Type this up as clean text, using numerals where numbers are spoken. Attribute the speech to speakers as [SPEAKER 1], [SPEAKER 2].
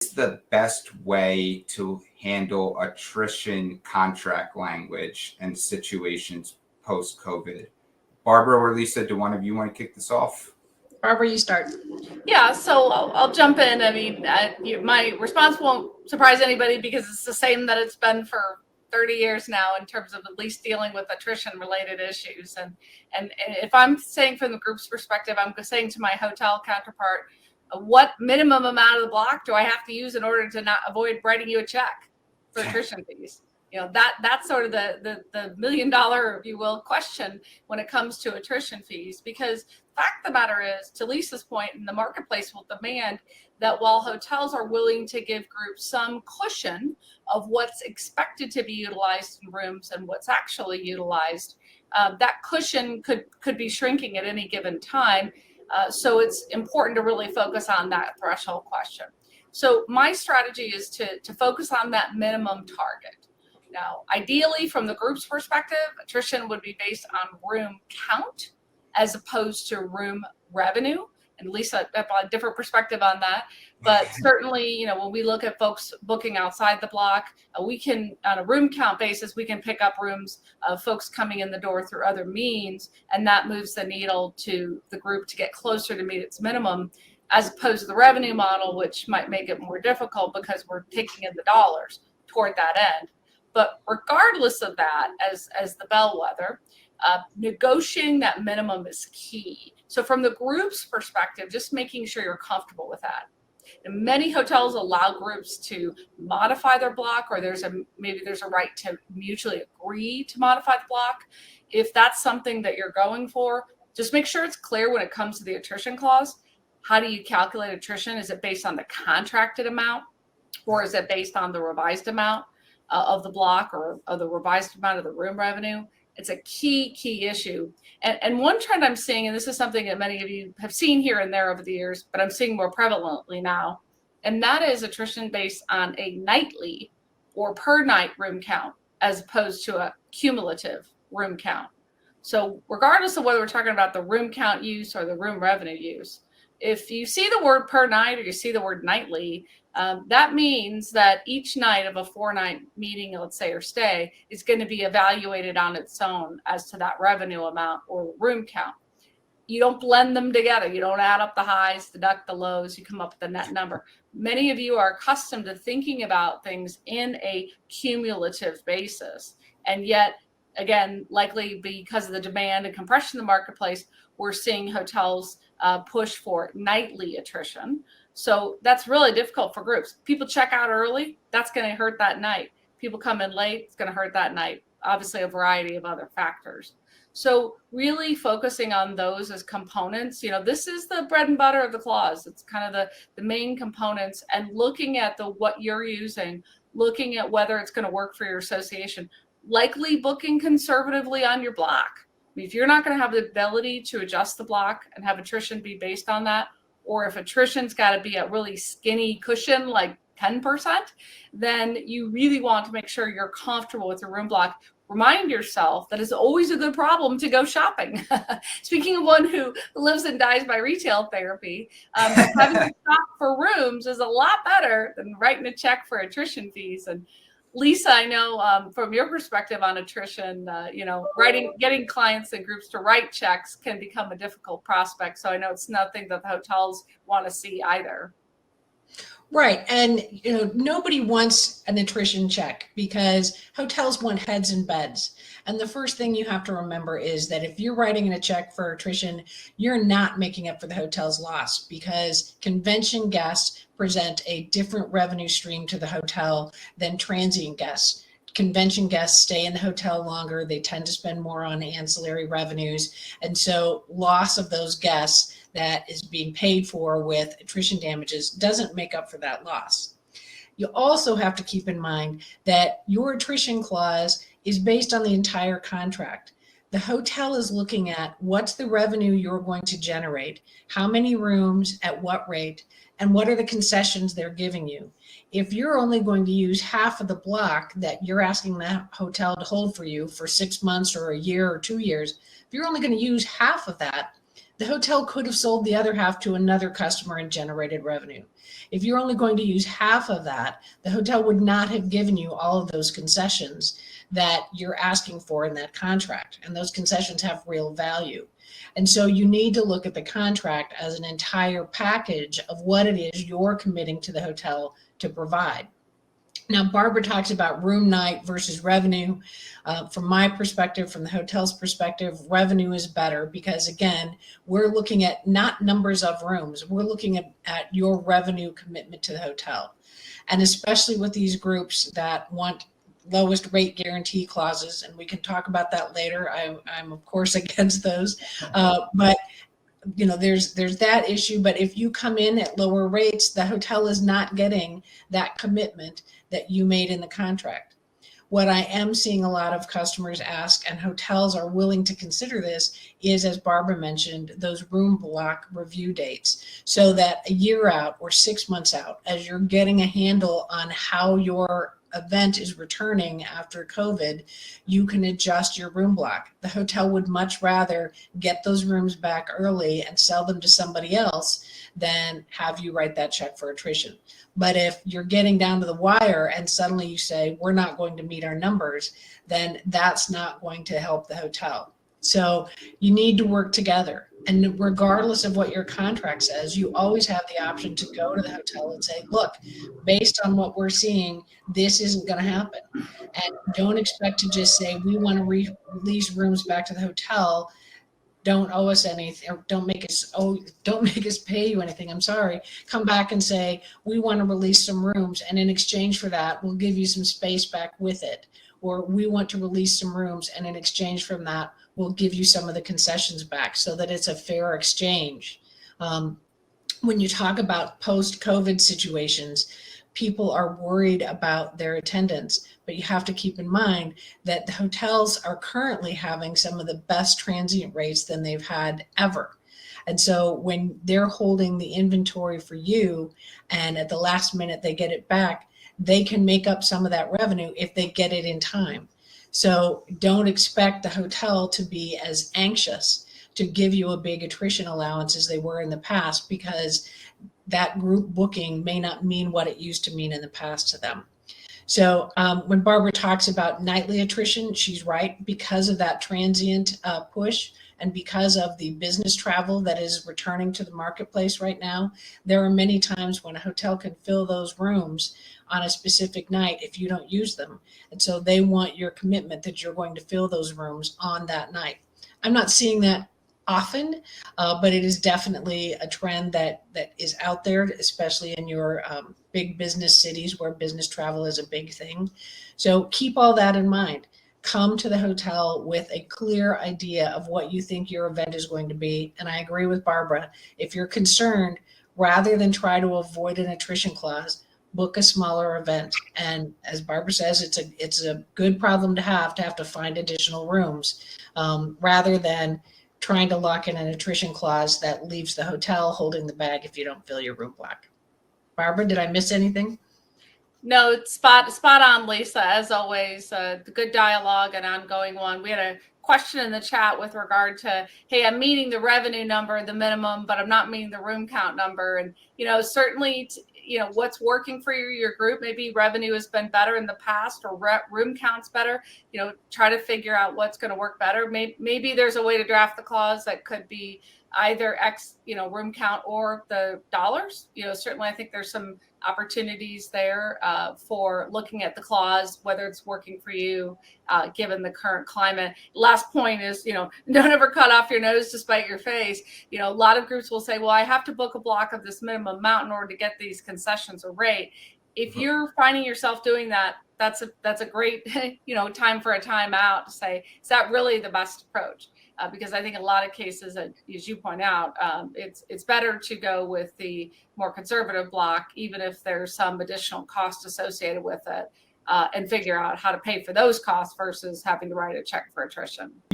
[SPEAKER 1] is the best way to handle attrition contract language and situations post-COVID? Barbara or Lisa, do one of you want to kick this off?
[SPEAKER 2] Barbara, you start.
[SPEAKER 3] Yeah, so I'll jump in. I mean, my response won't surprise anybody because it's the same that it's been for 30 years now in terms of at least dealing with attrition related issues. And if I'm saying from the group's perspective, I'm saying to my hotel counterpart, what minimum amount of the block do I have to use in order to not avoid writing you a check for attrition fees? You know, that's sort of the $1 million, if you will, question when it comes to attrition fees, because the fact of the matter is, to Lisa's point, in the marketplace will demand that while hotels are willing to give groups some cushion of what's expected to be utilized in rooms and what's actually utilized, that cushion could be shrinking at any given time. So it's important to really focus on that threshold question. So my strategy is to focus on that minimum target. Now, ideally, from the group's perspective, attrition would be based on room count as opposed to room revenue. And Lisa have a different perspective on that. But certainly, you know, when we look at folks booking outside the block, we can, on a room count basis, we can pick up rooms of folks coming in the door through other means, and that moves the needle to the group to get closer to meet its minimum, as opposed to the revenue model, which might make it more difficult because we're taking in the dollars toward that end. But regardless of that, as the bellwether, negotiating that minimum is key. So from the group's perspective, just making sure you're comfortable with that. And many hotels allow groups to modify their block, or maybe there's a right to mutually agree to modify the block. If that's something that you're going for, just make sure it's clear when it comes to the attrition clause. How do you calculate attrition? Is it based on the contracted amount, or is it based on the revised amount of the block, or of the revised amount of the room revenue? It's a key issue. And one trend I'm seeing, and this is something that many of you have seen here and there over the years, but I'm seeing more prevalently now, and that is attrition based on a nightly or per night room count as opposed to a cumulative room count. So regardless of whether we're talking about the room count use or the room revenue use, if you see the word per night or you see the word nightly, that means that each night of a 4-night meeting, let's say, or stay, is going to be evaluated on its own as to that revenue amount or room count. You don't blend them together. You don't add up the highs, deduct the lows, you come up with the net number. Many of you are accustomed to thinking about things in a cumulative basis. And yet, again, likely because of the demand and compression in the marketplace, we're seeing hotels push for nightly attrition. So that's really difficult for groups. People check out early, that's going to hurt that night. People come in late, it's going to hurt that night. Obviously, a variety of other factors. So really focusing on those as components, you know, this is the bread and butter of the clause. It's kind of the main components, and looking at what you're using, looking at whether it's going to work for your association, likely booking conservatively on your block. I mean, if you're not going to have the ability to adjust the block and have attrition be based on that, or if attrition's got to be a really skinny cushion, like 10%, then you really want to make sure you're comfortable with your room block. Remind yourself that it's always a good problem to go shopping. Speaking of one who lives and dies by retail therapy, having to shop for rooms is a lot better than writing a check for attrition fees. And Lisa, I know from your perspective on attrition, you know, getting clients and groups to write checks can become a difficult prospect. So I know it's nothing that the hotels want to see either.
[SPEAKER 2] Right. And, you know, nobody wants an attrition check because hotels want heads and beds. And the first thing you have to remember is that if you're writing a check for attrition, you're not making up for the hotel's loss, because convention guests present a different revenue stream to the hotel than transient guests. Convention guests stay in the hotel longer. They tend to spend more on ancillary revenues. And so loss of those guests that is being paid for with attrition damages doesn't make up for that loss. You also have to keep in mind that your attrition clause is based on the entire contract. The hotel is looking at what's the revenue you're going to generate, how many rooms, at what rate, and what are the concessions they're giving you. If you're only going to use half of the block that you're asking the hotel to hold for you for 6 months or a year or 2 years, if you're only going to use half of that, the hotel could have sold the other half to another customer and generated revenue. If you're only going to use half of that, the hotel would not have given you all of those concessions that you're asking for in that contract. And those concessions have real value. And so you need to look at the contract as an entire package of what it is you're committing to the hotel to provide. Now, Barbara talks about room night versus revenue. From my perspective, from the hotel's perspective, revenue is better because, again, we're looking at not numbers of rooms. We're looking at your revenue commitment to the hotel. And especially with these groups that want lowest rate guarantee clauses, and we can talk about that later. I'm of course against those, but you know, there's that issue. But if you come in at lower rates, the hotel is not getting that commitment that you made in the contract. What I am seeing a lot of customers ask, and hotels are willing to consider this, is, as Barbara mentioned, those room block review dates, so that a year out or 6 months out, as you're getting a handle on how your event is returning after COVID, you can adjust your room block. The hotel would much rather get those rooms back early and sell them to somebody else than have you write that check for attrition. But if you're getting down to the wire and suddenly you say, we're not going to meet our numbers, then that's not going to help the hotel. So you need to work together. And regardless of what your contract says, you always have the option to go to the hotel and say, look, based on what we're seeing, this isn't going to happen. And don't expect to just say, we want to release rooms back to the hotel. Don't owe us anything, or don't make us pay you anything. I'm sorry. Come back and say, we want to release some rooms, and in exchange for that, we'll give you some space back with it. Or we want to release some rooms, and in exchange from that, we'll give you some of the concessions back, so that it's a fair exchange. When you talk about post-COVID situations, people are worried about their attendance, but you have to keep in mind that the hotels are currently having some of the best transient rates than they've had ever. And so when they're holding the inventory for you and at the last minute they get it back, they can make up some of that revenue if they get it in time. So don't expect the hotel to be as anxious to give you a big attrition allowance as they were in the past, because that group booking may not mean what it used to mean in the past to them. So when Barbara talks about nightly attrition, she's right. Because of that transient push and because of the business travel that is returning to the marketplace right now, there are many times when a hotel can fill those rooms on a specific night if you don't use them. And so they want your commitment that you're going to fill those rooms on that night. I'm not seeing that often, but it is definitely a trend that is out there, especially in your big business cities where business travel is a big thing. So keep all that in mind. Come to the hotel with a clear idea of what you think your event is going to be. And I agree with Barbara. If you're concerned, rather than try to avoid an attrition clause, book a smaller event. And as Barbara says, it's a good problem to have to find additional rooms, rather than trying to lock in an attrition clause that leaves the hotel holding the bag if you don't fill your room block. Barbara, did I miss anything?
[SPEAKER 3] No, it's spot on, Lisa, as always. The good dialogue and ongoing one. We had a question in the chat with regard to, hey, I'm meeting the revenue number, the minimum, but I'm not meeting the room count number. And, certainly, what's working for your group, maybe revenue has been better in the past or room count's better, try to figure out what's going to work better. Maybe there's a way to draft the clause that could be either X, room count or the dollars. Certainly I think there's some opportunities there for looking at the clause, whether it's working for you, given the current climate. Last point is, don't ever cut off your nose to spite your face. A lot of groups will say, well, I have to book a block of this minimum amount in order to get these concessions or rate. If you're finding yourself doing that, that's a great, time for a timeout to say, is that really the best approach? Because I think in a lot of cases, as you point out, it's better to go with the more conservative block, even if there's some additional cost associated with it, and figure out how to pay for those costs versus having to write a check for attrition.